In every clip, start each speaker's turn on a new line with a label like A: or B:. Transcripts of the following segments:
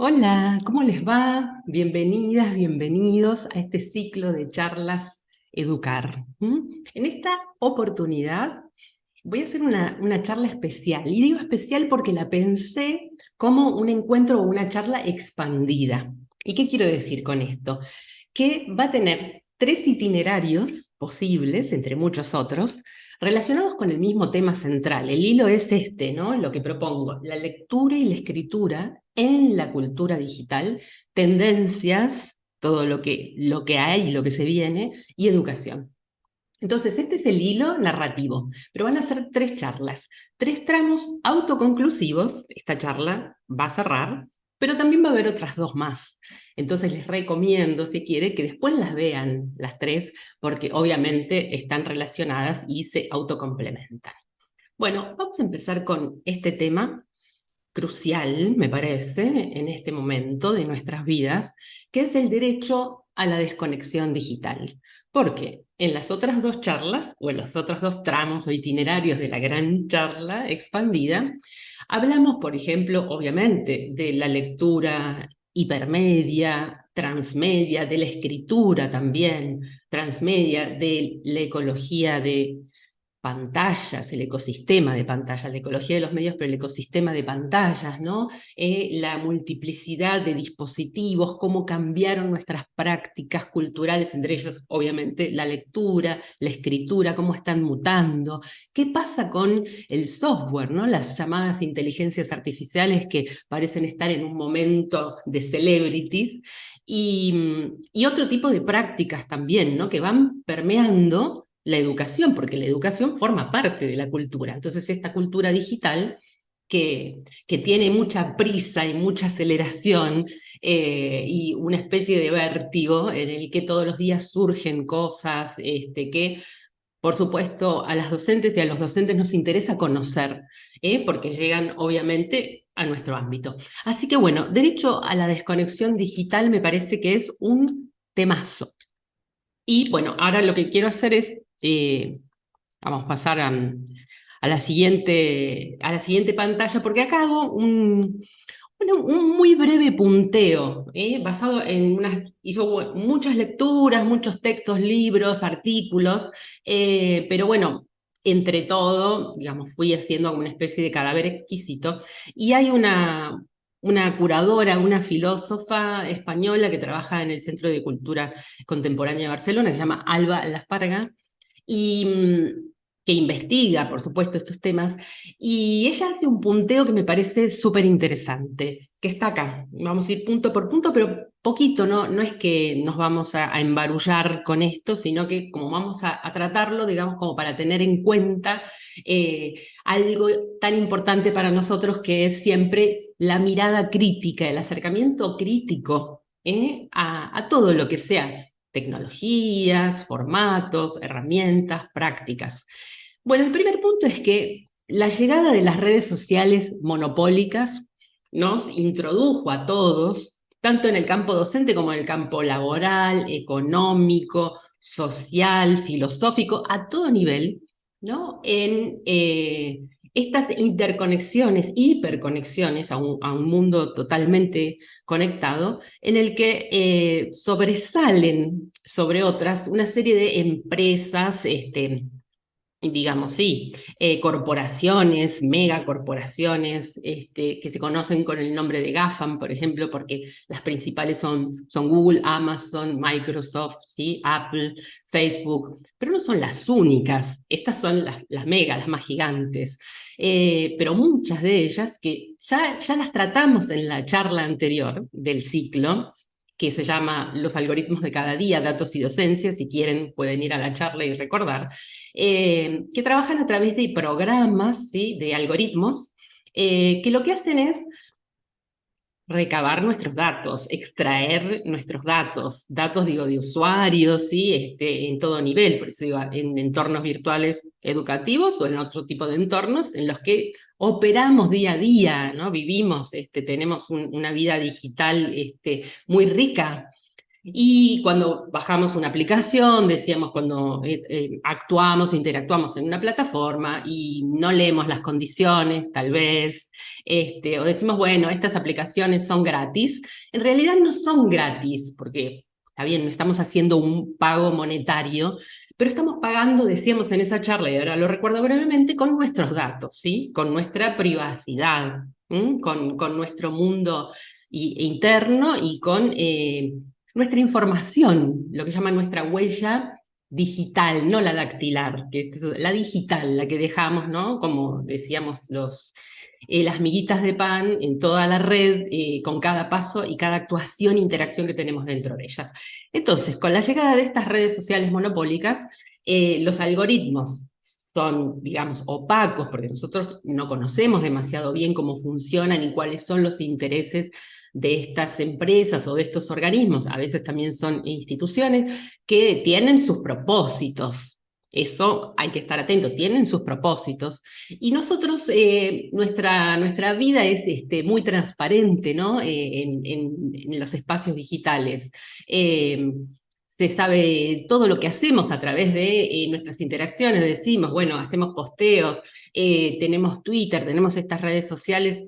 A: Hola, ¿cómo les va? Bienvenidas, bienvenidos a este ciclo de charlas Educar. En esta oportunidad voy a hacer una charla especial, y digo especial porque la pensé como un encuentro o una charla expandida. ¿Y qué quiero decir con esto? Que va a tener tres itinerarios posibles, entre muchos otros, relacionados con el mismo tema central. El hilo es este, ¿no? Lo que propongo, la lectura y la escritura en la cultura digital, tendencias, todo lo que hay, lo que se viene, y educación. Entonces, este es el hilo narrativo, pero van a ser tres charlas, tres tramos autoconclusivos. Esta charla va a cerrar, pero también va a haber otras dos más. Entonces, les recomiendo, si quiere, que después las vean las tres, porque obviamente están relacionadas y se autocomplementan. Bueno, vamos a empezar con este tema crucial, me parece, en este momento de nuestras vidas, que es el derecho a la desconexión digital. Porque en las otras dos charlas, o en los otros dos tramos o itinerarios de la gran charla expandida, hablamos, por ejemplo, obviamente, de la lectura hipermedia, transmedia, de la escritura también, transmedia, de la ecología de pantallas, el ecosistema de pantallas, la ecología de los medios, pero el ecosistema de pantallas, ¿no? La multiplicidad de dispositivos, cómo cambiaron nuestras prácticas culturales, entre ellos, obviamente, la lectura, la escritura, cómo están mutando, qué pasa con el software, ¿no? Las llamadas inteligencias artificiales que parecen estar en un momento de celebrities, y otro tipo de prácticas también, ¿no? Que van permeando la educación, porque la educación forma parte de la cultura. Entonces, esta cultura digital que tiene mucha prisa y mucha aceleración, y una especie de vértigo en el que todos los días surgen cosas, que por supuesto a las docentes y a los docentes nos interesa conocer, porque llegan obviamente a nuestro ámbito. Así que bueno, derecho a la desconexión digital me parece que es un temazo. Y bueno, ahora lo que quiero hacer es, vamos a pasar a la siguiente pantalla, porque acá hago un muy breve punteo, basado en hizo muchas lecturas, muchos textos, libros, artículos, pero bueno, entre todo, digamos, fui haciendo como una especie de cadáver exquisito, y hay una curadora, una filósofa española que trabaja en el Centro de Cultura Contemporánea de Barcelona, que se llama Alba Lafarga, y que investiga, por supuesto, estos temas, y ella hace un punteo que me parece súper interesante, que está acá. Vamos a ir punto por punto, pero poquito, ¿no? No es que nos vamos a embarullar con esto, sino que como vamos a tratarlo, digamos, como para tener en cuenta algo tan importante para nosotros, que es siempre la mirada crítica, el acercamiento crítico, a todo lo que sea tecnologías, formatos, herramientas, prácticas. Bueno, el primer punto es que la llegada de las redes sociales monopólicas nos introdujo a todos, tanto en el campo docente como en el campo laboral, económico, social, filosófico, a todo nivel, ¿no? En estas interconexiones, hiperconexiones a un mundo totalmente conectado, en el que sobresalen sobre otras una serie de empresas, digamos, sí, corporaciones, megacorporaciones, que se conocen con el nombre de GAFAM, por ejemplo, porque las principales son Google, Amazon, Microsoft, ¿sí? Apple, Facebook, pero no son las únicas. Estas son las mega, las más gigantes. Pero muchas de ellas, que ya las tratamos en la charla anterior del ciclo, que se llama Los algoritmos de cada día, datos y docencia. Si quieren pueden ir a la charla y recordar, que trabajan a través de programas, ¿sí? De algoritmos, que lo que hacen es recabar nuestros datos, extraer nuestros datos, datos, digo, de usuarios, ¿sí? En todo nivel, por eso digo, en entornos virtuales educativos o en otro tipo de entornos en los que operamos día a día, ¿no? Vivimos, tenemos una vida digital, muy rica. Y cuando bajamos una aplicación, decíamos cuando actuamos, interactuamos en una plataforma y no leemos las condiciones, tal vez, o decimos, bueno, estas aplicaciones son gratis. En realidad no son gratis, porque está bien, no estamos haciendo un pago monetario, pero estamos pagando, decíamos en esa charla, y ahora lo recuerdo brevemente, con nuestros datos, ¿sí? Con nuestra privacidad, ¿m? Con nuestro mundo interno y con nuestra información, lo que llaman nuestra huella digital, no la dactilar, que es la digital, la que dejamos, ¿no? Como decíamos, las miguitas de pan en toda la red, con cada paso y cada actuación e interacción que tenemos dentro de ellas. Entonces, con la llegada de estas redes sociales monopólicas, los algoritmos son, digamos, opacos, porque nosotros no conocemos demasiado bien cómo funcionan y cuáles son los intereses de estas empresas o de estos organismos, a veces también son instituciones, que tienen sus propósitos. Eso hay que estar atento, tienen sus propósitos. Y nosotros, nuestra vida es muy transparente, ¿no? En los espacios digitales. Se sabe todo lo que hacemos a través de nuestras interacciones. Decimos, bueno, hacemos posteos, tenemos Twitter, tenemos estas redes sociales,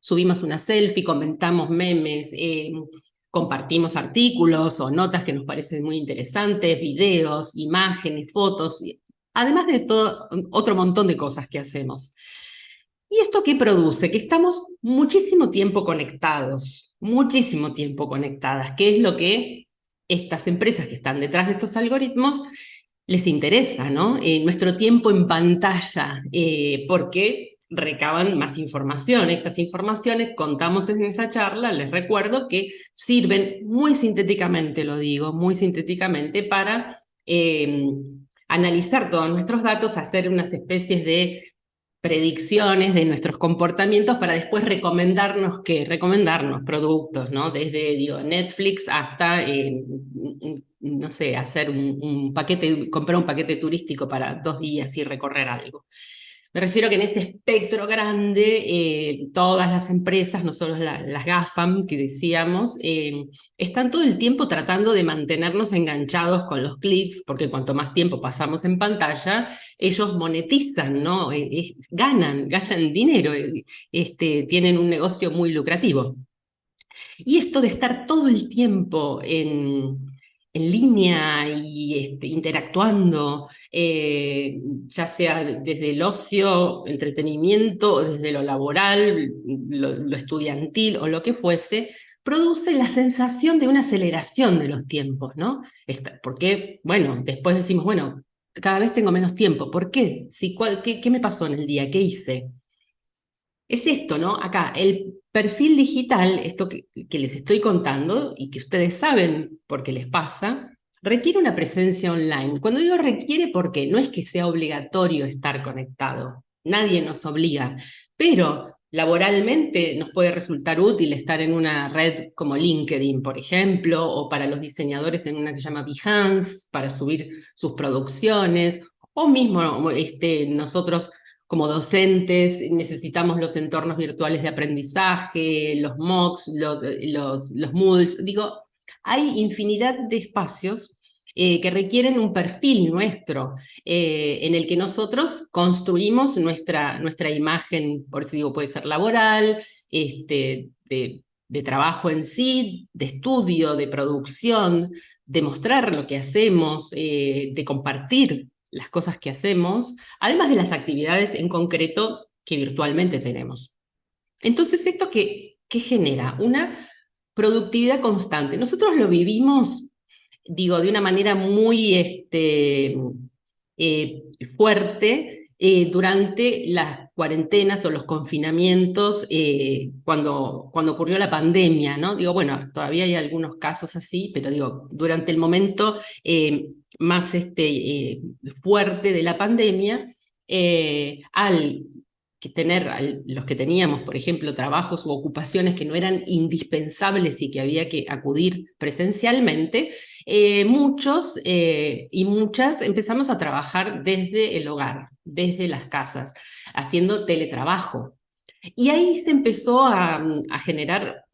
A: subimos una selfie, comentamos memes, compartimos artículos o notas que nos parecen muy interesantes, videos, imágenes, fotos, además de todo otro montón de cosas que hacemos. ¿Y esto qué produce? Que estamos muchísimo tiempo conectados, muchísimo tiempo conectadas, que es lo que estas empresas que están detrás de estos algoritmos les interesa, ¿no? Nuestro tiempo en pantalla, porque recaban más información. Estas informaciones, contamos en esa charla, les recuerdo que sirven muy sintéticamente, lo digo, muy sintéticamente, para analizar todos nuestros datos, hacer unas especies de predicciones de nuestros comportamientos para después recomendarnos productos, ¿no? Desde, digo, Netflix hasta, no sé, hacer un paquete, comprar un paquete turístico para 2 días y recorrer algo. Me refiero que en ese espectro grande, todas las empresas, no solo las GAFAM que decíamos, están todo el tiempo tratando de mantenernos enganchados con los clics, porque cuanto más tiempo pasamos en pantalla, ellos monetizan, ¿no? Ganan dinero, tienen un negocio muy lucrativo. Y esto de estar todo el tiempo en línea y interactuando, ya sea desde el ocio, entretenimiento, o desde lo laboral, lo estudiantil o lo que fuese, produce la sensación de una aceleración de los tiempos, ¿no? Porque, bueno, después decimos, bueno, cada vez tengo menos tiempo. ¿Por qué? ¿Qué me pasó en el día? ¿Qué hice? Es esto, ¿no? Acá, el perfil digital, esto que les estoy contando y que ustedes saben porque les pasa, requiere una presencia online. Cuando digo requiere, porque no es que sea obligatorio estar conectado, nadie nos obliga, pero laboralmente nos puede resultar útil estar en una red como LinkedIn, por ejemplo, o para los diseñadores en una que se llama Behance, para subir sus producciones, o mismo nosotros como docentes necesitamos los entornos virtuales de aprendizaje, los MOOCs, los Moodles. Digo, hay infinidad de espacios que requieren un perfil nuestro, en el que nosotros construimos nuestra imagen, por eso digo, puede ser laboral, de trabajo en sí, de estudio, de producción, de mostrar lo que hacemos, de compartir las cosas que hacemos, además de las actividades en concreto que virtualmente tenemos. Entonces, ¿esto qué genera? Una productividad constante. Nosotros lo vivimos, digo, de una manera muy eh, fuerte durante las cuarentenas o los confinamientos, cuando ocurrió la pandemia, ¿no? Digo, bueno, todavía hay algunos casos así, pero digo, durante el momento más fuerte de la pandemia, al que los que teníamos, por ejemplo, trabajos u ocupaciones que no eran indispensables y que había que acudir presencialmente, muchos y muchas empezamos a trabajar desde el hogar, desde las casas, haciendo teletrabajo. Y ahí se empezó a generar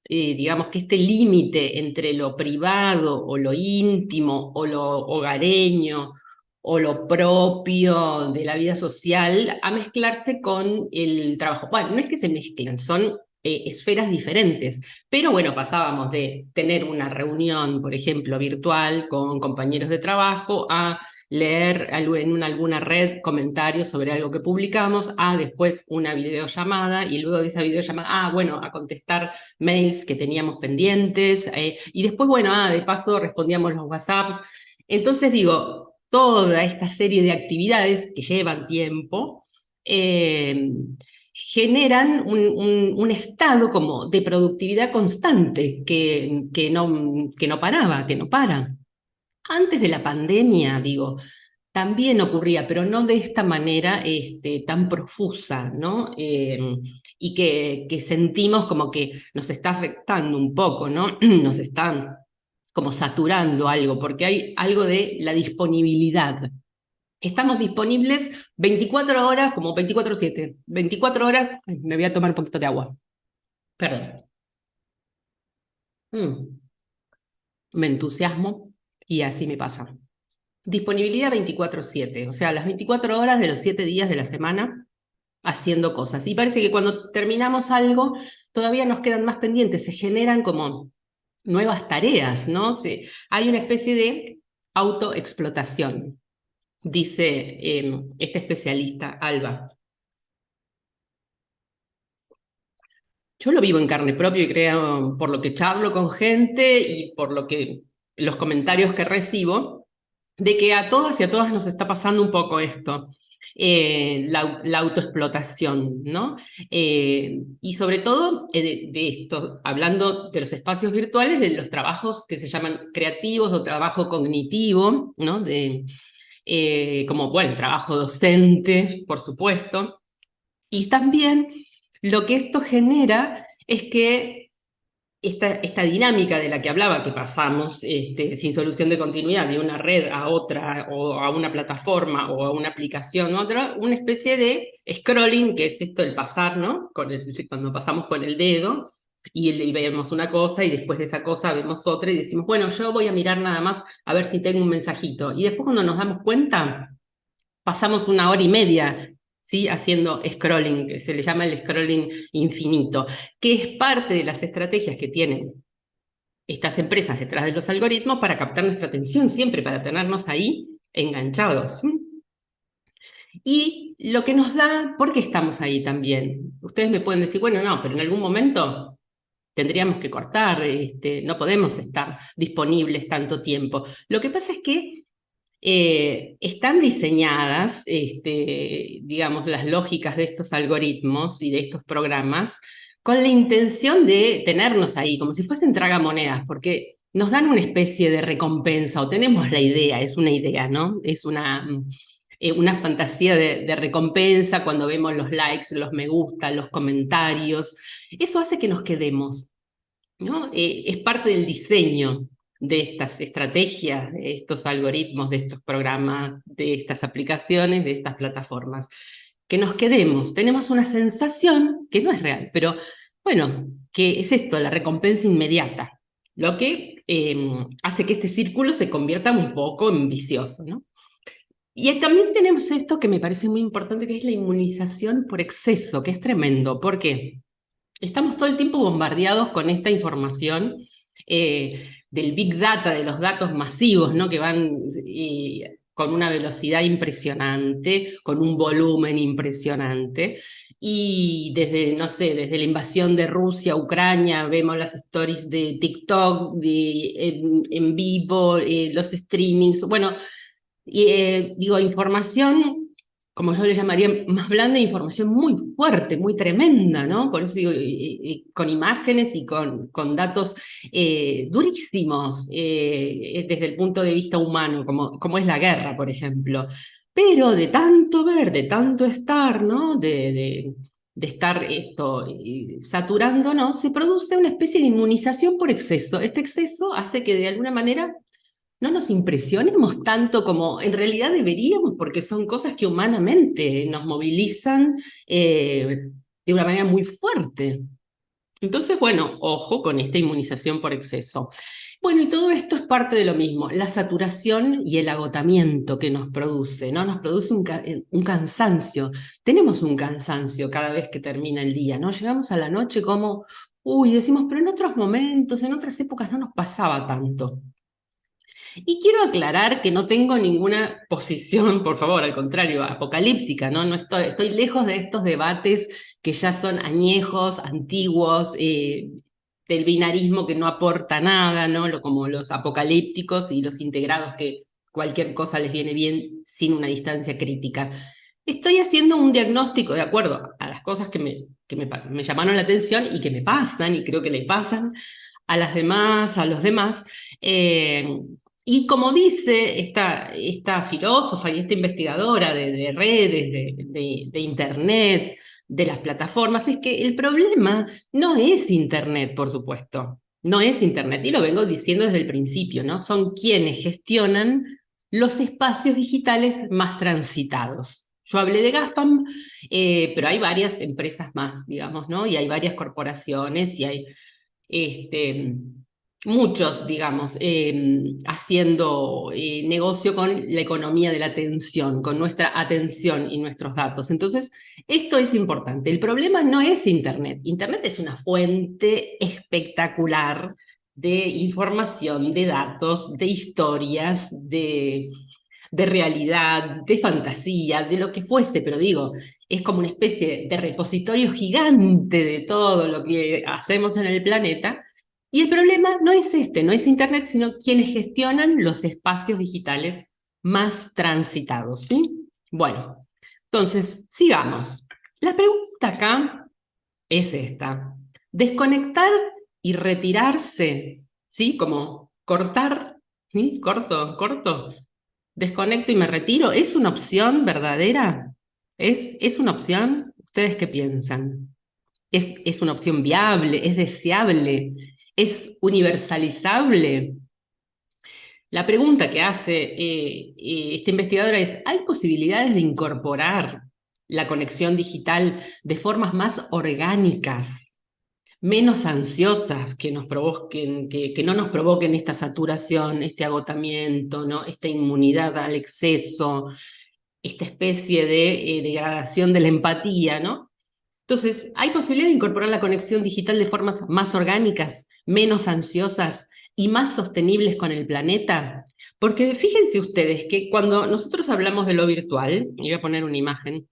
A: digamos que este límite entre lo privado o lo íntimo o lo hogareño o lo propio de la vida social a mezclarse con el trabajo. Bueno, no es que se mezclen, son esferas diferentes, pero bueno, pasábamos de tener una reunión, por ejemplo, virtual con compañeros de trabajo a leer en alguna red comentarios sobre algo que publicamos, a después una videollamada y luego de esa videollamada, bueno, a contestar mails que teníamos pendientes y después, bueno, de paso respondíamos los WhatsApps. Entonces digo, toda esta serie de actividades que llevan tiempo, eh, generan un estado como de productividad constante que no paraba, que no para. Antes de la pandemia, digo, también ocurría, pero no de esta manera tan profusa, ¿no? Y que sentimos como que nos está afectando un poco, ¿no? Nos están como saturando algo, porque hay algo de la disponibilidad. Estamos disponibles 24 horas, como 24/7. 24 horas, ay, me voy a tomar un poquito de agua. Perdón. Mm, me entusiasmo y así me pasa. Disponibilidad 24/7, o sea, las 24 horas de los 7 días de la semana haciendo cosas. Y parece que cuando terminamos algo, todavía nos quedan más pendientes, se generan como nuevas tareas, ¿no? Hay una especie de autoexplotación, dice este especialista, Alba. Yo lo vivo en carne propia y creo, por lo que charlo con gente y por lo que los comentarios que recibo, de que a todas y a todas nos está pasando un poco esto, la autoexplotación, ¿no? Y sobre todo de esto, hablando de los espacios virtuales, de los trabajos que se llaman creativos o trabajo cognitivo, ¿no? Como, bueno, trabajo docente, por supuesto. Y también lo que esto genera es que esta dinámica de la que hablaba, que pasamos sin solución de continuidad de una red a otra, o a una plataforma, o a una aplicación a otra, una especie de scrolling, que es esto el pasar, ¿no? Cuando pasamos con el dedo y vemos una cosa y después de esa cosa vemos otra y decimos, bueno, yo voy a mirar nada más a ver si tengo un mensajito. Y después cuando nos damos cuenta, pasamos una hora y media, ¿sí? Haciendo scrolling, que se le llama el scrolling infinito, que es parte de las estrategias que tienen estas empresas detrás de los algoritmos para captar nuestra atención siempre, para tenernos ahí enganchados. Y lo que nos da, ¿por qué estamos ahí también? Ustedes me pueden decir, bueno, no, pero en algún momento tendríamos que cortar, no podemos estar disponibles tanto tiempo. Lo que pasa es que están diseñadas, digamos, las lógicas de estos algoritmos y de estos programas con la intención de tenernos ahí, como si fuesen tragamonedas, porque nos dan una especie de recompensa, o tenemos la idea, es una idea, ¿no? Es una fantasía de recompensa cuando vemos los likes, los me gusta, los comentarios. Eso hace que nos quedemos, ¿no? Es parte del diseño de estas estrategias, de estos algoritmos, de estos programas, de estas aplicaciones, de estas plataformas. Que nos quedemos, tenemos una sensación que no es real, pero bueno, que es esto, la recompensa inmediata, lo que hace que este círculo se convierta un poco en vicioso, ¿no? Y también tenemos esto que me parece muy importante, que es la inmunización por exceso, que es tremendo. ¿Por qué? Estamos todo el tiempo bombardeados con esta información del Big Data, de los datos masivos, ¿no? Que van con una velocidad impresionante, con un volumen impresionante. Y desde, no sé, desde la invasión de Rusia a Ucrania, vemos las stories de TikTok, en vivo, los streamings. Bueno, digo, información, como yo le llamaría, más blanda, información muy fuerte, muy tremenda, ¿no? Por eso digo, con imágenes y con datos durísimos desde el punto de vista humano, como es la guerra, por ejemplo. Pero de tanto ver, de tanto estar, ¿no? De estar saturándonos, se produce una especie de inmunización por exceso. Este exceso hace que de alguna manera no nos impresionemos tanto como en realidad deberíamos, porque son cosas que humanamente nos movilizan de una manera muy fuerte. Entonces, bueno, ojo con esta inmunización por exceso. Bueno, y todo esto es parte de lo mismo, la saturación y el agotamiento que nos produce, ¿no? Nos produce un cansancio. Tenemos un cansancio cada vez que termina el día, ¿no? Llegamos a la noche como, uy, decimos, pero en otros momentos, en otras épocas no nos pasaba tanto. Y quiero aclarar que no tengo ninguna posición, por favor, al contrario, apocalíptica, ¿no? No estoy lejos de estos debates que ya son añejos, antiguos, del binarismo que no aporta nada, ¿no? Como los apocalípticos y los integrados que cualquier cosa les viene bien sin una distancia crítica. Estoy haciendo un diagnóstico de acuerdo a las cosas me llamaron la atención y que me pasan y creo que le pasan a las demás, a los demás. eh, y como dice esta filósofa y esta investigadora de redes, de Internet, de las plataformas, es que el problema no es Internet, por supuesto. No es Internet, y lo vengo diciendo desde el principio, ¿no? Son quienes gestionan los espacios digitales más transitados. Yo hablé de GAFAM, pero hay varias empresas más, digamos, ¿no? Y hay varias corporaciones y hay este, muchos, digamos, haciendo negocio con la economía de la atención, con nuestra atención y nuestros datos. Entonces, esto es importante. El problema no es Internet. Internet es una fuente espectacular de información, de datos, de historias, de realidad, de fantasía, de lo que fuese, pero digo, es como una especie de repositorio gigante de todo lo que hacemos en el planeta. Y el problema no es este, no es Internet, sino quienes gestionan los espacios digitales más transitados, ¿sí? Bueno, entonces, sigamos. La pregunta acá es esta. Desconectar y retirarse, ¿sí? Como cortar, ¿sí? Corto, corto. Desconecto y me retiro. ¿Es una opción verdadera? ¿Es una opción? ¿Ustedes qué piensan? ¿Es una opción viable? ¿Es deseable? ¿Es universalizable? La pregunta que hace esta investigadora es, ¿hay posibilidades de incorporar la conexión digital de formas más orgánicas, menos ansiosas, que nos provoquen, que no nos provoquen esta saturación, este agotamiento, ¿no? Esta inmunidad al exceso, esta especie de degradación de la empatía, ¿no? Entonces, ¿hay posibilidad de incorporar la conexión digital de formas más orgánicas, menos ansiosas y más sostenibles con el planeta? Porque fíjense ustedes que cuando nosotros hablamos de lo virtual, y voy a poner una imagen,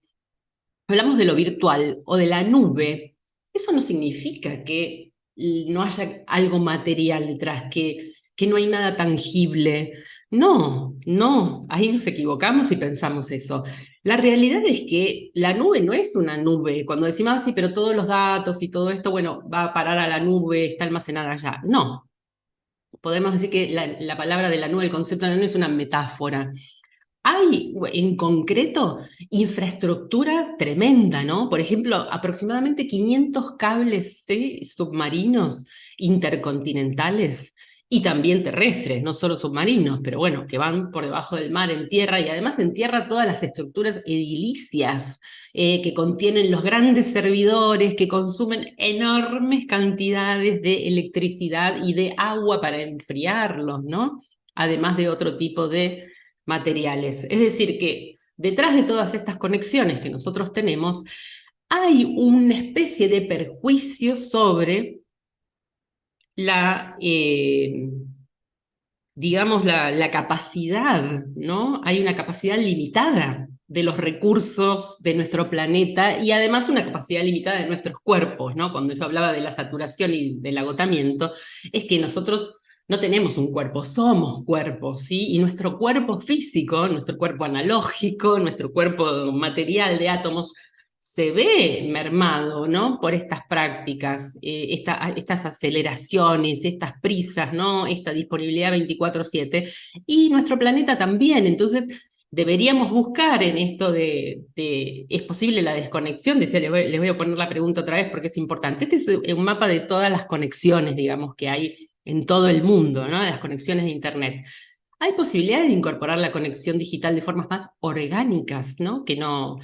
A: hablamos de lo virtual o de la nube, eso no significa que no haya algo material detrás, que no hay nada tangible. No, no, ahí nos equivocamos y pensamos eso. La realidad es que la nube no es una nube. Cuando decimos así, pero todos los datos y todo esto, bueno, va a parar a la nube, está almacenada allá. No, podemos decir que la palabra de la nube, el concepto de la nube es una metáfora. Hay en concreto infraestructura tremenda, ¿no? Por ejemplo, aproximadamente 500 cables, ¿sí?, submarinos intercontinentales y también terrestres, no solo submarinos, pero bueno, que van por debajo del mar en tierra y además en tierra todas las estructuras edilicias que contienen los grandes servidores que consumen enormes cantidades de electricidad y de agua para enfriarlos, ¿no? Además de otro tipo de materiales. Es decir, que detrás de todas estas conexiones que nosotros tenemos, hay una especie de perjuicio sobre la, digamos, la capacidad, ¿no? Hay una capacidad limitada de los recursos de nuestro planeta y además una capacidad limitada de nuestros cuerpos, ¿no? Cuando yo hablaba de la saturación y del agotamiento, es que nosotros no tenemos un cuerpo, somos cuerpos, ¿sí? Y nuestro cuerpo físico, nuestro cuerpo analógico, nuestro cuerpo material de átomos, se ve mermado, ¿no? Por estas prácticas, estas aceleraciones, estas prisas, ¿no? Esta disponibilidad 24/7, y nuestro planeta también. Entonces, deberíamos buscar en esto ¿es posible la desconexión? Decía, les voy a poner la pregunta otra vez porque es importante. Este es un mapa de todas las conexiones, digamos, que hay en todo el mundo, ¿no? Las conexiones de Internet. Hay posibilidades de incorporar la conexión digital de formas más orgánicas, ¿no? Que no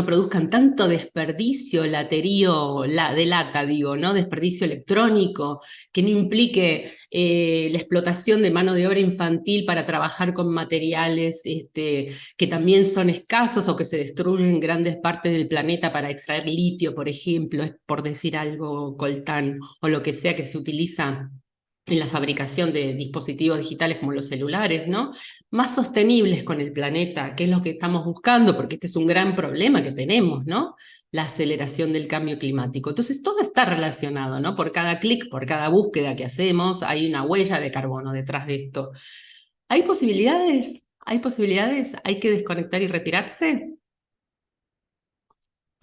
A: produzcan tanto desperdicio laterío, de lata, digo, ¿no? Desperdicio electrónico, que no implique la explotación de mano de obra infantil para trabajar con materiales que también son escasos o que se destruyen en grandes partes del planeta para extraer litio, por ejemplo, es por decir algo, coltán o lo que sea que se utiliza en la fabricación de dispositivos digitales como los celulares, ¿no? Más sostenibles con el planeta, que es lo que estamos buscando, porque este es un gran problema que tenemos, ¿no? La aceleración del cambio climático. Entonces, todo está relacionado, ¿no? Por cada clic, por cada búsqueda que hacemos, hay una huella de carbono detrás de esto. ¿Hay posibilidades? ¿Hay posibilidades? ¿Hay que desconectar y retirarse?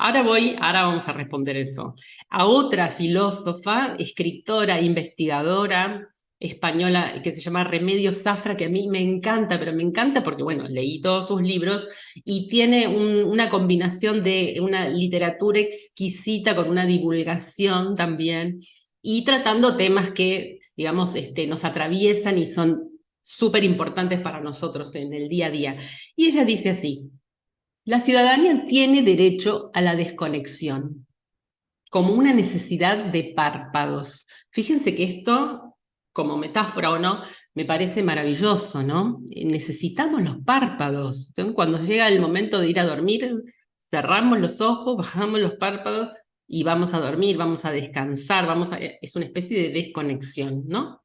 A: Ahora vamos a responder eso. A otra filósofa, escritora, investigadora española que se llama Remedios Zafra, que a mí me encanta, pero me encanta porque, bueno, leí todos sus libros y tiene una combinación de una literatura exquisita con una divulgación también y tratando temas que, digamos, nos atraviesan y son súper importantes para nosotros en el día a día. Y ella dice así. La ciudadanía tiene derecho a la desconexión, como una necesidad de párpados. Fíjense que esto, como metáfora o no, me parece maravilloso, ¿no? Necesitamos los párpados. Entonces, cuando llega el momento de ir a dormir, cerramos los ojos, bajamos los párpados y vamos a dormir, vamos a descansar, es una especie de desconexión, ¿no?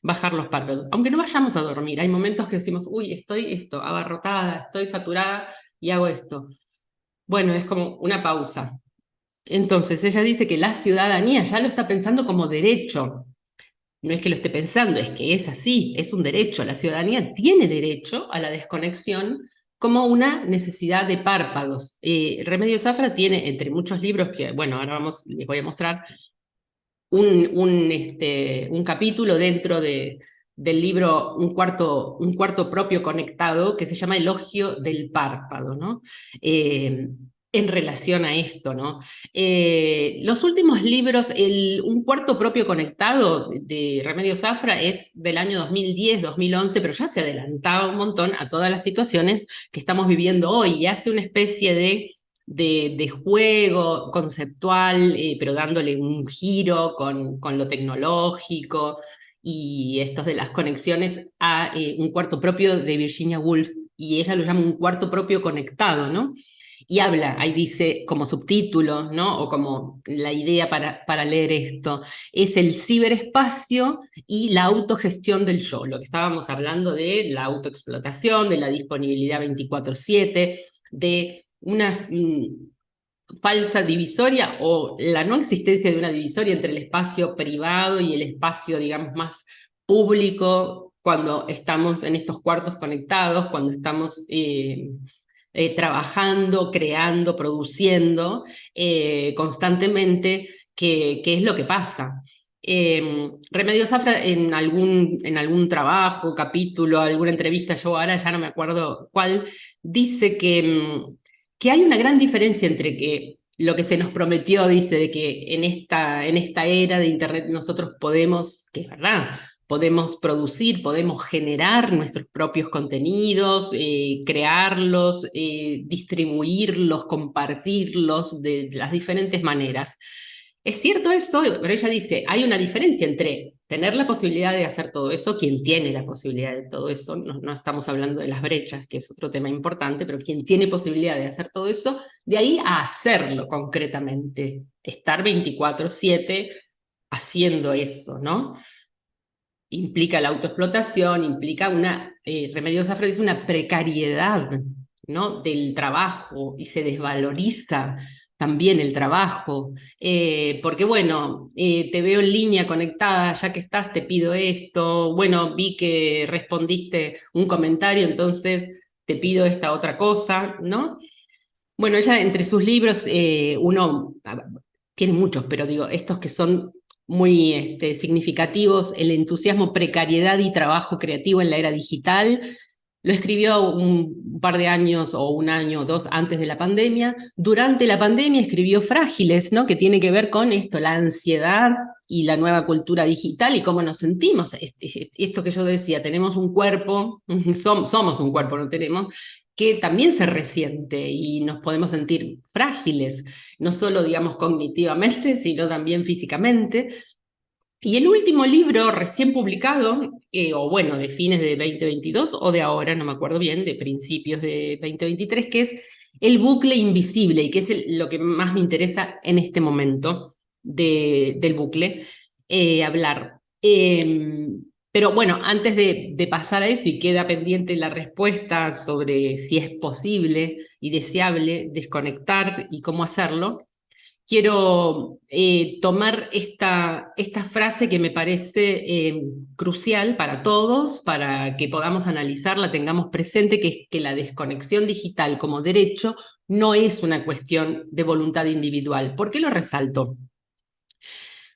A: Bajar los párpados. Aunque no vayamos a dormir, hay momentos que decimos, uy, estoy abarrotada, estoy saturada y hago esto. Bueno, es como una pausa. Entonces ella dice que la ciudadanía ya lo está pensando como derecho. No es que lo esté pensando, es que es así, es un derecho. La ciudadanía tiene derecho a la desconexión como una necesidad de párpados. Remedios Zafra tiene, entre muchos libros que, bueno, les voy a mostrar, un capítulo dentro del libro un cuarto propio conectado que se llama Elogio del párpado, ¿no? En relación a esto, ¿no? Los últimos libros, un cuarto propio conectado de Remedios Zafra es del año 2010, 2011, pero ya se adelantaba un montón a todas las situaciones que estamos viviendo hoy y hace una especie de juego conceptual, pero dándole un giro con lo tecnológico y estos de las conexiones a un cuarto propio de Virginia Woolf, y ella lo llama un cuarto propio conectado, ¿no? Y habla, ahí dice como subtítulo, ¿no? O como la idea para leer esto, es el ciberespacio y la autogestión del yo, lo que estábamos hablando de la autoexplotación, de la disponibilidad 24/7, de una falsa divisoria o la no existencia de una divisoria entre el espacio privado y el espacio, digamos, más público cuando estamos en estos cuartos conectados, cuando estamos trabajando, creando, produciendo constantemente, qué es lo que pasa. Remedios Zafra en algún trabajo, capítulo, alguna entrevista, yo ahora ya no me acuerdo cuál, dice que hay una gran diferencia entre que lo que se nos prometió, dice, de que en esta era de Internet nosotros podemos, que es verdad, podemos producir, podemos generar nuestros propios contenidos, crearlos, distribuirlos, compartirlos de las diferentes maneras. Es cierto eso, pero ella dice, hay una diferencia entre tener la posibilidad de hacer todo eso, quien tiene la posibilidad de todo eso, no estamos hablando de las brechas, que es otro tema importante, pero quien tiene posibilidad de hacer todo eso, de ahí a hacerlo concretamente, estar 24/7 haciendo eso, ¿no? Implica la autoexplotación, implica Remedios Zafra dice, una precariedad, ¿no? Del trabajo y se desvaloriza también el trabajo, porque bueno, te veo en línea conectada, ya que estás, te pido esto, bueno, vi que respondiste un comentario, entonces te pido esta otra cosa, ¿no? Bueno, ella entre sus libros, tiene muchos, pero digo, estos que son muy significativos, el entusiasmo, precariedad y trabajo creativo en la era digital, Lo escribió un par de años o un año o dos antes de la pandemia. Durante la pandemia escribió Frágiles, ¿no? Que tiene que ver con esto, la ansiedad y la nueva cultura digital y cómo nos sentimos. Esto que yo decía, tenemos un cuerpo, somos un cuerpo, no tenemos, que también se resiente y nos podemos sentir frágiles, no solo, digamos, cognitivamente, sino también físicamente. Y el último libro recién publicado, o bueno, de fines de 2022 o de ahora, no me acuerdo bien, de principios de 2023, que es El bucle invisible, y que es lo que más me interesa en este momento del bucle, hablar. Pero bueno, antes de pasar a eso, y queda pendiente la respuesta sobre si es posible y deseable desconectar y cómo hacerlo, quiero tomar esta frase que me parece crucial para todos, para que podamos analizarla, tengamos presente que es que la desconexión digital como derecho no es una cuestión de voluntad individual. ¿Por qué lo resalto?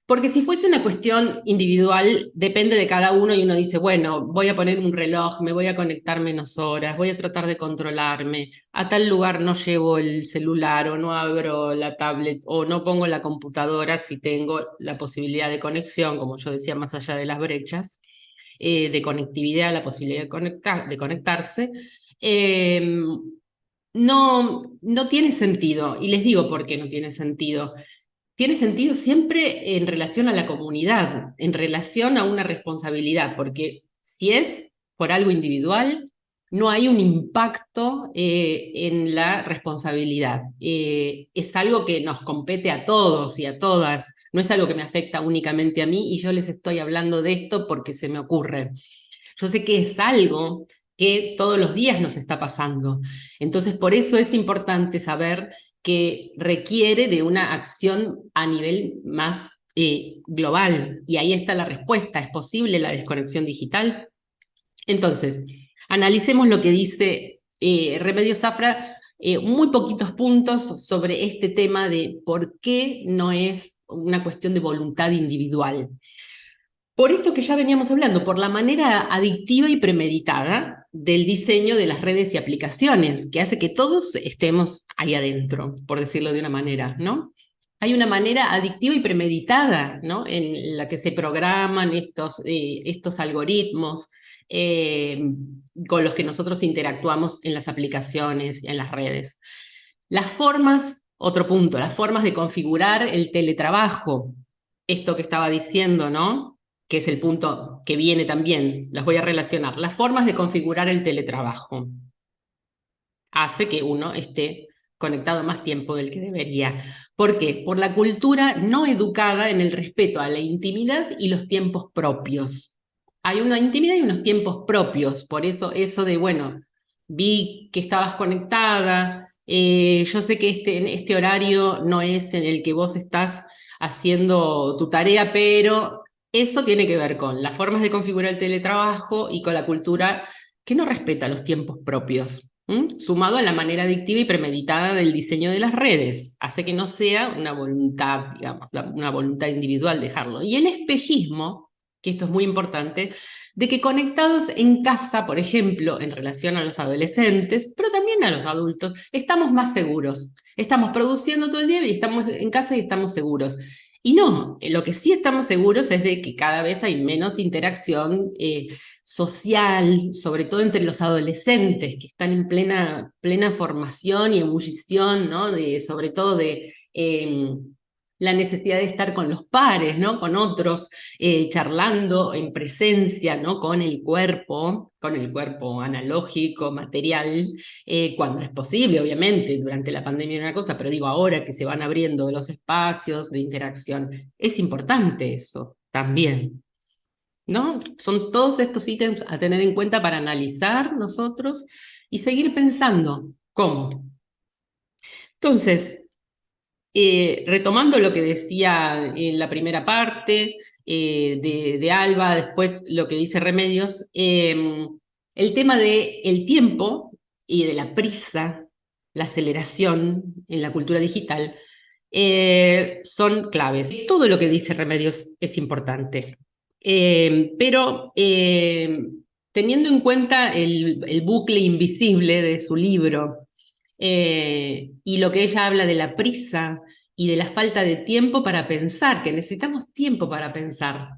A: Porque si fuese una cuestión individual, depende de cada uno y uno dice, bueno, voy a poner un reloj, me voy a conectar menos horas, voy a tratar de controlarme, a tal lugar no llevo el celular o no abro la tablet o no pongo la computadora si tengo la posibilidad de conexión, como yo decía, más allá de las brechas, de conectividad, la posibilidad de conectarse. Eh, no tiene sentido, y les digo por qué no tiene sentido. Tiene sentido siempre en relación a la comunidad, en relación a una responsabilidad, porque si es por algo individual, no hay un impacto en la responsabilidad. Es algo que nos compete a todos y a todas, no es algo que me afecta únicamente a mí y yo les estoy hablando de esto porque se me ocurre. Yo sé que es algo que todos los días nos está pasando. Entonces, por eso es importante saber que requiere de una acción a nivel más global. Y ahí está la respuesta. ¿Es posible la desconexión digital? Entonces, analicemos lo que dice Remedios Zafra, muy poquitos puntos sobre este tema de por qué no es una cuestión de voluntad individual. Por esto que ya veníamos hablando, por la manera adictiva y premeditada del diseño de las redes y aplicaciones, que hace que todos estemos ahí adentro, por decirlo de una manera, ¿no? Hay una manera adictiva y premeditada, ¿no? En la que se programan estos algoritmos eh, con los que nosotros interactuamos en las aplicaciones y en las redes. Las formas, otro punto, las formas de configurar el teletrabajo, esto que estaba diciendo, ¿no? Que es el punto que viene también, las voy a relacionar. Las formas de configurar el teletrabajo hace que uno esté conectado más tiempo del que debería. ¿Por qué? Por la cultura no educada en el respeto a la intimidad y los tiempos propios. Hay una intimidad y unos tiempos propios, por eso de, bueno, vi que estabas conectada, yo sé que en este horario no es en el que vos estás haciendo tu tarea, pero eso tiene que ver con las formas de configurar el teletrabajo y con la cultura que no respeta los tiempos propios. Sumado a la manera adictiva y premeditada del diseño de las redes, hace que no sea una voluntad, digamos, una voluntad individual dejarlo. Y el espejismo, que esto es muy importante, de que conectados en casa, por ejemplo, en relación a los adolescentes, pero también a los adultos, estamos más seguros. Estamos produciendo todo el día y estamos en casa y estamos seguros. Y no, lo que sí estamos seguros es de que cada vez hay menos interacción social, sobre todo entre los adolescentes que están en plena formación y ebullición, ¿no? Sobre todo de la necesidad de estar con los pares, ¿no? Con otros, charlando en presencia, ¿no? Con el cuerpo analógico, material, cuando es posible, obviamente, durante la pandemia era una cosa, pero digo ahora que se van abriendo los espacios de interacción, es importante eso también. ¿No? Son todos estos ítems a tener en cuenta para analizar nosotros y seguir pensando cómo. Entonces, retomando lo que decía en la primera parte de Alba, después lo que dice Remedios, el tema del tiempo y de la prisa, la aceleración en la cultura digital, son claves. Todo lo que dice Remedios es importante. Pero teniendo en cuenta el bucle invisible de su libro, y lo que ella habla de la prisa y de la falta de tiempo para pensar, que necesitamos tiempo para pensar.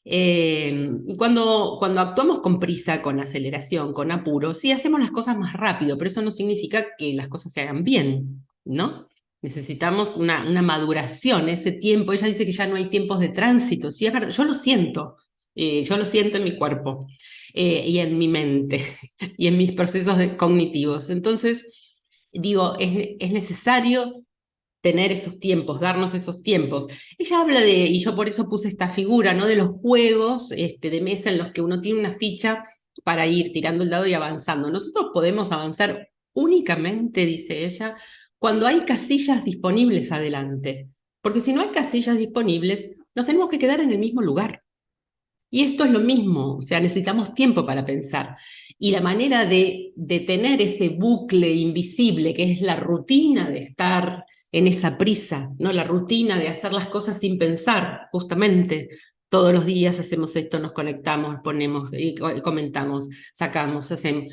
A: Y cuando actuamos con prisa, con aceleración, con apuro, sí hacemos las cosas más rápido, pero eso no significa que las cosas se hagan bien, ¿no? Necesitamos una maduración, ese tiempo. Ella dice que ya no hay tiempos de tránsito, sí, es verdad, yo lo siento en mi cuerpo, y en mi mente y en mis procesos cognitivos. Entonces, digo, es necesario tener esos tiempos, darnos esos tiempos. Ella habla de, y yo por eso puse esta figura, ¿no? De los juegos de mesa en los que uno tiene una ficha para ir tirando el dado y avanzando. Nosotros podemos avanzar únicamente, dice ella, cuando hay casillas disponibles adelante. Porque si no hay casillas disponibles, nos tenemos que quedar en el mismo lugar. Y esto es lo mismo, o sea, necesitamos tiempo para pensar. Y la manera de tener ese bucle invisible, que es la rutina de estar en esa prisa, ¿no? La rutina de hacer las cosas sin pensar, justamente. Todos los días hacemos esto, nos conectamos, ponemos, comentamos, sacamos, hacemos.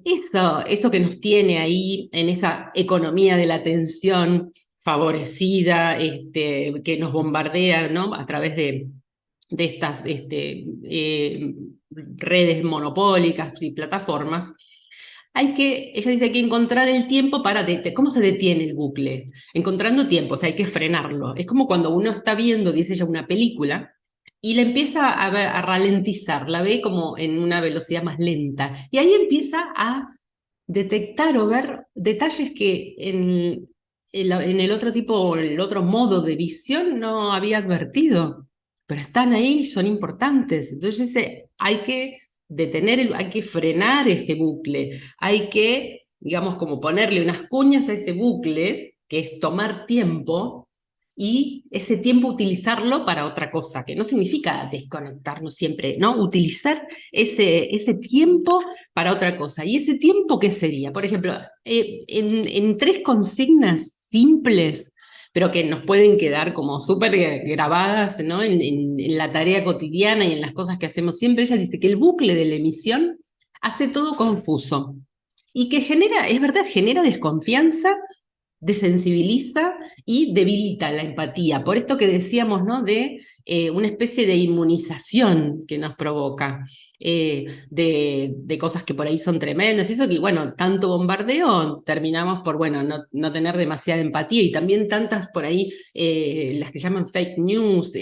A: Eso que nos tiene ahí en esa economía de la atención favorecida, que nos bombardea, ¿no? A través de estas redes monopólicas y plataformas, ella dice, hay que encontrar el tiempo para, ¿cómo se detiene el bucle? Encontrando tiempo, o sea, hay que frenarlo. Es como cuando uno está viendo, dice ella, una película y la empieza a ralentizar, la ve como en una velocidad más lenta. Y ahí empieza a detectar o ver detalles que en el otro tipo, el otro modo de visión no había advertido, pero están ahí, son importantes. Entonces hay que detener, hay que frenar ese bucle, hay que, digamos, como ponerle unas cuñas a ese bucle, que es tomar tiempo, y ese tiempo utilizarlo para otra cosa, que no significa desconectarnos siempre, ¿no? Utilizar ese tiempo para otra cosa. ¿Y ese tiempo qué sería? Por ejemplo, en tres consignas simples, pero que nos pueden quedar como súper grabadas, ¿no? En la tarea cotidiana y en las cosas que hacemos siempre. Ella dice que el bucle de la emisión hace todo confuso y que genera, es verdad, genera desconfianza, desensibiliza y debilita la empatía. Por esto que decíamos, ¿no? De una especie de inmunización que nos provoca, de cosas que por ahí son tremendas. Eso que, bueno, tanto bombardeo, terminamos por, bueno, no tener demasiada empatía, y también tantas por ahí, las que llaman fake news,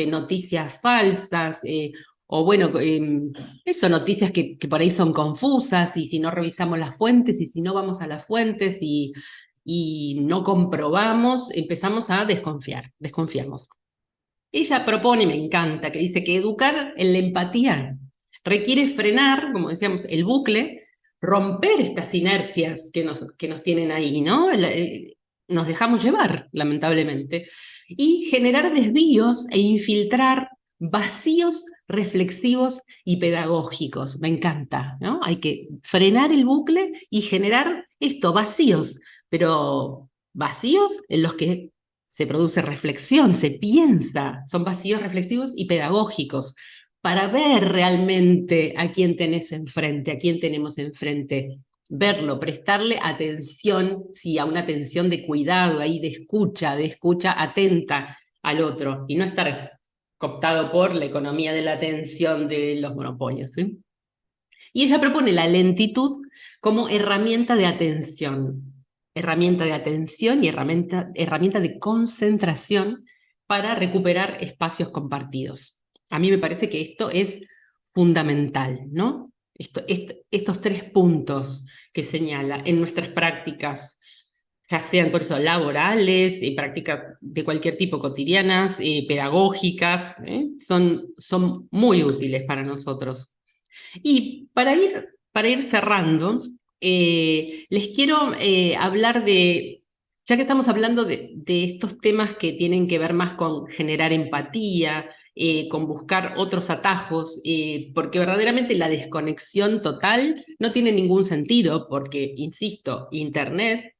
A: noticias falsas. O bueno, eso, noticias que por ahí son confusas, y si no revisamos las fuentes, y si no vamos a las fuentes, y no comprobamos, empezamos a desconfiar, desconfiamos. Ella propone, me encanta, que dice que educar en la empatía requiere frenar, como decíamos, el bucle, romper estas inercias que nos tienen ahí, ¿no? Nos dejamos llevar, lamentablemente, y generar desvíos e infiltrar vacíos reflexivos y pedagógicos. Me encanta, ¿no? Hay que frenar el bucle y generar esto, vacíos, pero vacíos en los que se produce reflexión, se piensa, son vacíos reflexivos y pedagógicos, para ver realmente a quién tenés enfrente, a quién tenemos enfrente, verlo, prestarle atención, sí, a una atención de cuidado, ahí de escucha atenta al otro, y no estar cooptado por la economía de la atención de los monopolios, ¿sí? Y ella propone la lentitud como herramienta de atención y herramienta de concentración para recuperar espacios compartidos. A mí me parece que esto es fundamental, ¿no? Estos tres puntos que señala en nuestras prácticas, ya sean por eso laborales, prácticas de cualquier tipo, cotidianas, pedagógicas, son muy útiles para nosotros. Y para ir cerrando, les quiero hablar ya que estamos hablando de estos temas que tienen que ver más con generar empatía, con buscar otros atajos, porque verdaderamente la desconexión total no tiene ningún sentido, porque, insisto, Internet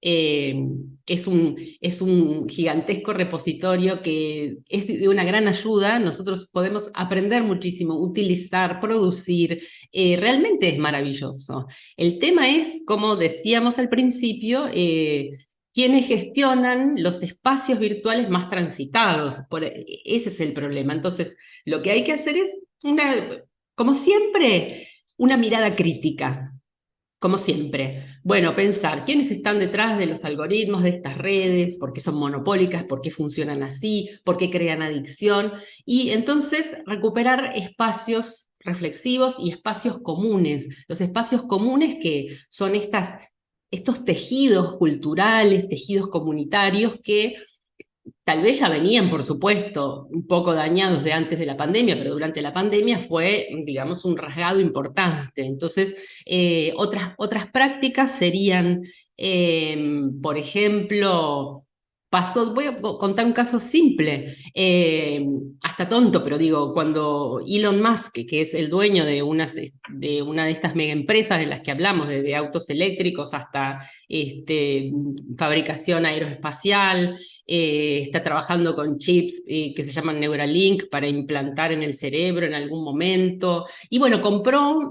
A: es un gigantesco repositorio que es de una gran ayuda. Nosotros podemos aprender muchísimo, utilizar, producir. Realmente es maravilloso. El tema es, como decíamos al principio, quienes gestionan los espacios virtuales más transitados. Ese es el problema. Entonces, lo que hay que hacer es, como siempre, una mirada crítica. Como siempre. Bueno, pensar quiénes están detrás de los algoritmos de estas redes, por qué son monopólicas, por qué funcionan así, por qué crean adicción, y entonces recuperar espacios reflexivos y espacios comunes. Los espacios comunes que son estos tejidos culturales, tejidos comunitarios que tal vez ya venían, por supuesto, un poco dañados de antes de la pandemia, pero durante la pandemia fue, digamos, un rasgado importante. Entonces, otras prácticas serían, por ejemplo, voy a contar un caso simple, hasta tonto, pero digo, cuando Elon Musk, que es el dueño de una de estas mega empresas de las que hablamos, desde autos eléctricos hasta fabricación aeroespacial, está trabajando con chips que se llaman Neuralink para implantar en el cerebro en algún momento. Y bueno,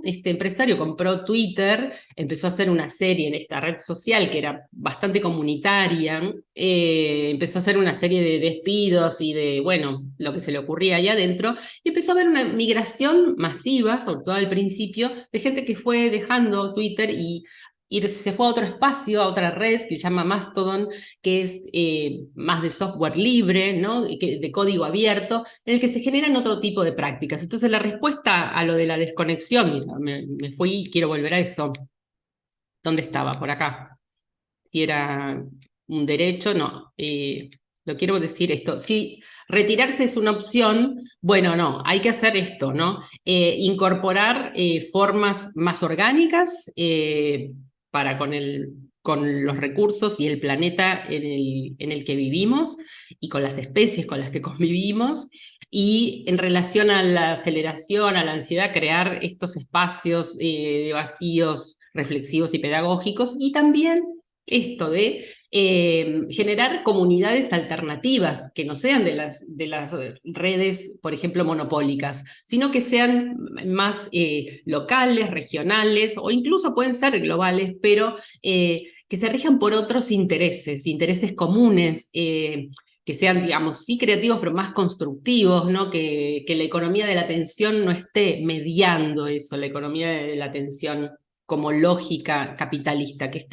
A: este empresario compró Twitter, empezó a hacer una serie en esta red social que era bastante comunitaria, empezó a hacer una serie de despidos y de, bueno, lo que se le ocurría ahí adentro, y empezó a haber una migración masiva, sobre todo al principio, de gente que fue dejando Twitter y se fue a otro espacio, a otra red que se llama Mastodon, que es más de software libre, ¿no? De código abierto, en el que se generan otro tipo de prácticas. Entonces, la respuesta a lo de la desconexión, mira, me fui y quiero volver a eso. ¿Dónde estaba? Por acá. Si era un derecho, no. Lo quiero decir esto. Si retirarse es una opción, bueno, no, hay que hacer esto, ¿no? Incorporar formas más orgánicas para con los recursos y el planeta en el que vivimos y con las especies con las que convivimos. Y en relación a la aceleración, a la ansiedad, crear estos espacios de vacíos reflexivos y pedagógicos, y también esto de generar comunidades alternativas que no sean de las redes, por ejemplo, monopólicas, sino que sean más locales, regionales o incluso pueden ser globales, pero que se rijan por otros intereses, intereses comunes. Que sean, digamos, sí creativos, pero más constructivos, ¿no? Que la economía de la atención no esté mediando eso, la economía de la atención como lógica capitalista, que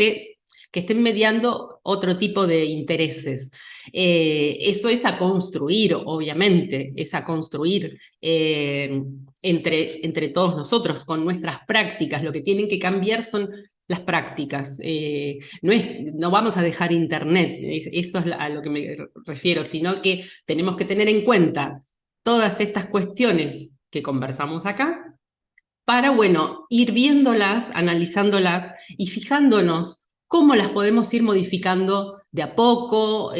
A: estén mediando otro tipo de intereses. Eso es a construir, obviamente, es a construir entre todos nosotros, con nuestras prácticas. Lo que tienen que cambiar son las prácticas. No vamos a dejar Internet, eso es a lo que me refiero, sino que tenemos que tener en cuenta todas estas cuestiones que conversamos acá para, bueno, ir viéndolas, analizándolas y fijándonos cómo las podemos ir modificando de a poco,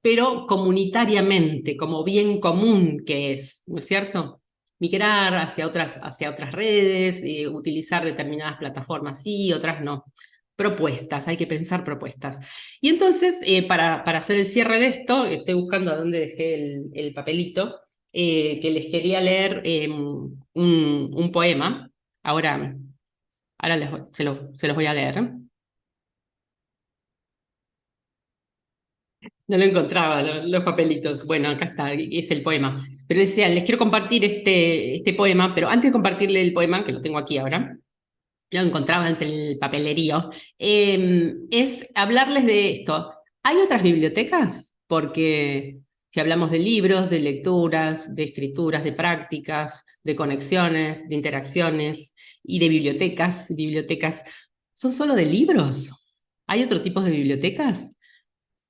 A: pero comunitariamente, como bien común que es, ¿no es cierto? Migrar hacia otras redes, utilizar determinadas plataformas sí, otras no. Propuestas, hay que pensar propuestas. Y entonces, para hacer el cierre de esto, estoy buscando a dónde dejé el papelito que les quería leer un poema. Ahora, se los voy a leer. No lo encontraba, los papelitos. Bueno, acá está, es el poema. Pero decía, les quiero compartir este poema, pero antes de compartirle el poema, que lo tengo aquí ahora, lo encontraba entre el papelerío, es hablarles de esto. ¿Hay otras bibliotecas? Porque si hablamos de libros, de lecturas, de escrituras, de prácticas, de conexiones, de interacciones y de bibliotecas, ¿son solo de libros? ¿Hay otro tipo de bibliotecas?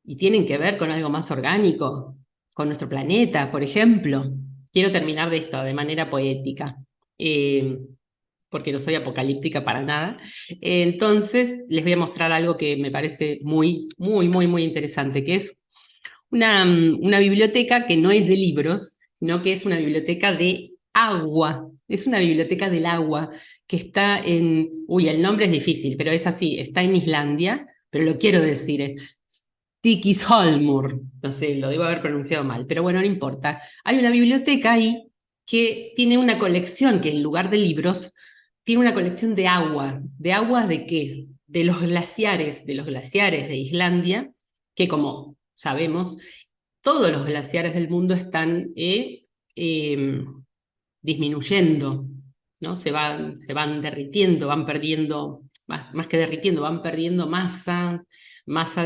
A: Y tienen que ver con algo más orgánico, con nuestro planeta, por ejemplo. Quiero terminar de esto de manera poética. Eh, porque no soy apocalíptica para nada. Entonces, les voy a mostrar algo que me parece muy interesante, que es una biblioteca que no es de libros, sino que es una biblioteca de agua. Es una biblioteca del agua que está el nombre es difícil, pero es así, está en Islandia. pero lo quiero decir, es Stikisholmur, no sé, lo debo haber pronunciado mal, pero bueno, no importa. Hay una biblioteca ahí que tiene una colección que en lugar de libros, tiene una colección ¿de agua de qué? De los glaciares de Islandia, que como sabemos, todos los glaciares del mundo están eh, disminuyendo, ¿no? Se van derritiendo, van perdiendo, más que derritiendo, van perdiendo masa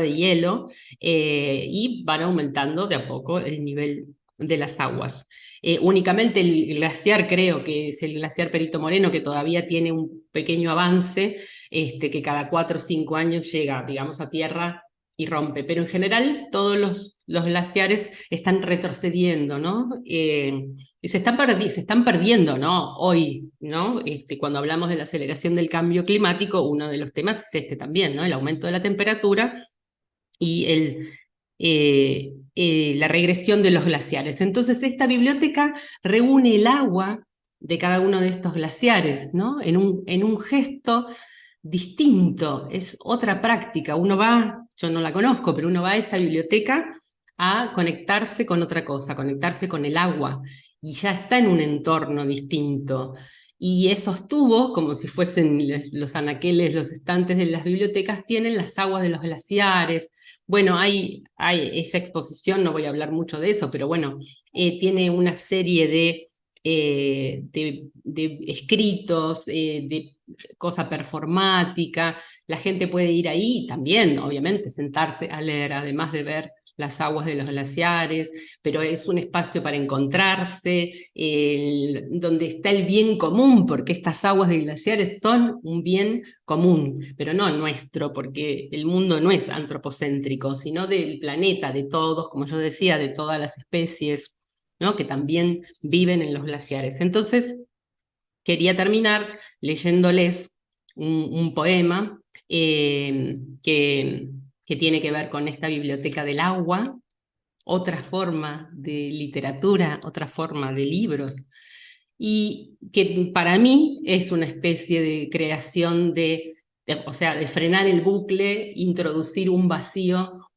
A: de hielo, y van aumentando de a poco el nivel de las aguas. Únicamente el glaciar, creo que es el glaciar Perito Moreno, que todavía tiene un pequeño avance, que cada 4 o 5 años llega, digamos, a tierra y rompe. Pero en general todos los glaciares están retrocediendo, ¿no? Y se están perdiendo, ¿no? Hoy, ¿no? Cuando hablamos de la aceleración del cambio climático, uno de los temas es este también, ¿no? El aumento de la temperatura y la regresión de los glaciares. Entonces, esta biblioteca reúne el agua de cada uno de estos glaciares, ¿no? En un gesto distinto, es otra práctica. Uno va, yo no la conozco, pero uno va a esa biblioteca a conectarse con otra cosa, conectarse con el agua, y ya está en un entorno distinto. Y esos tubos, como si fuesen los anaqueles, los estantes de las bibliotecas, tienen las aguas de los glaciares. Bueno, hay esa exposición, no voy a hablar mucho de eso, pero bueno, tiene una serie de escritos, de cosa performática. La gente puede ir ahí también, obviamente, sentarse a leer, además de ver las aguas de los glaciares, pero es un espacio para encontrarse, donde está el bien común, porque estas aguas de glaciares son un bien común, pero no nuestro, porque el mundo no es antropocéntrico, sino del planeta, de todos, como yo decía, de todas las especies, ¿no? Que también viven en los glaciares. Entonces, quería terminar leyéndoles un poema, que tiene que ver con esta biblioteca del agua, otra forma de literatura, otra forma de libros, y que para mí es una especie de creación o sea, de frenar el bucle, introducir un vacío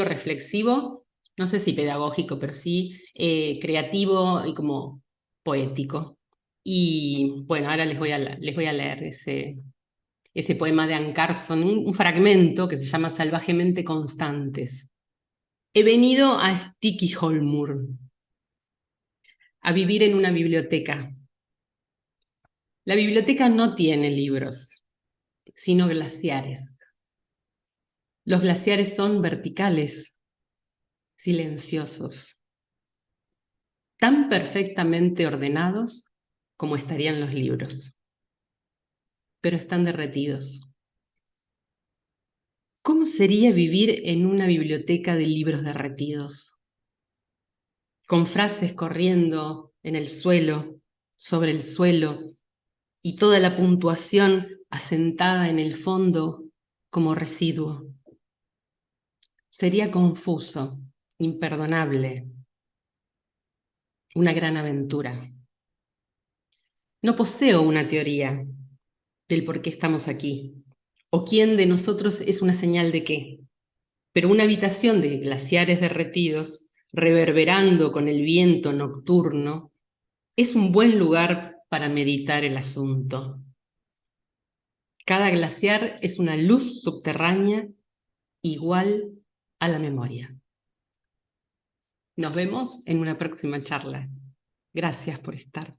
A: reflexivo, no sé si pedagógico, pero sí creativo y como poético. Y bueno, ahora les voy a leer ese poema de Anne Carson, un fragmento que se llama Salvajemente Constantes. He venido a Stikkiholmur, a vivir en una biblioteca. La biblioteca no tiene libros, sino glaciares. Los glaciares son verticales, silenciosos, tan perfectamente ordenados como estarían los libros, pero están derretidos. ¿Cómo sería vivir en una biblioteca de libros derretidos? Con frases corriendo en el suelo, sobre el suelo, y toda la puntuación asentada en el fondo como residuo. Sería confuso, imperdonable, una gran aventura. No poseo una teoría del por qué estamos aquí, o quién de nosotros es una señal de qué, pero una habitación de glaciares derretidos, reverberando con el viento nocturno, es un buen lugar para meditar el asunto. Cada glaciar es una luz subterránea igual a la memoria. Nos vemos en una próxima charla. Gracias por estar.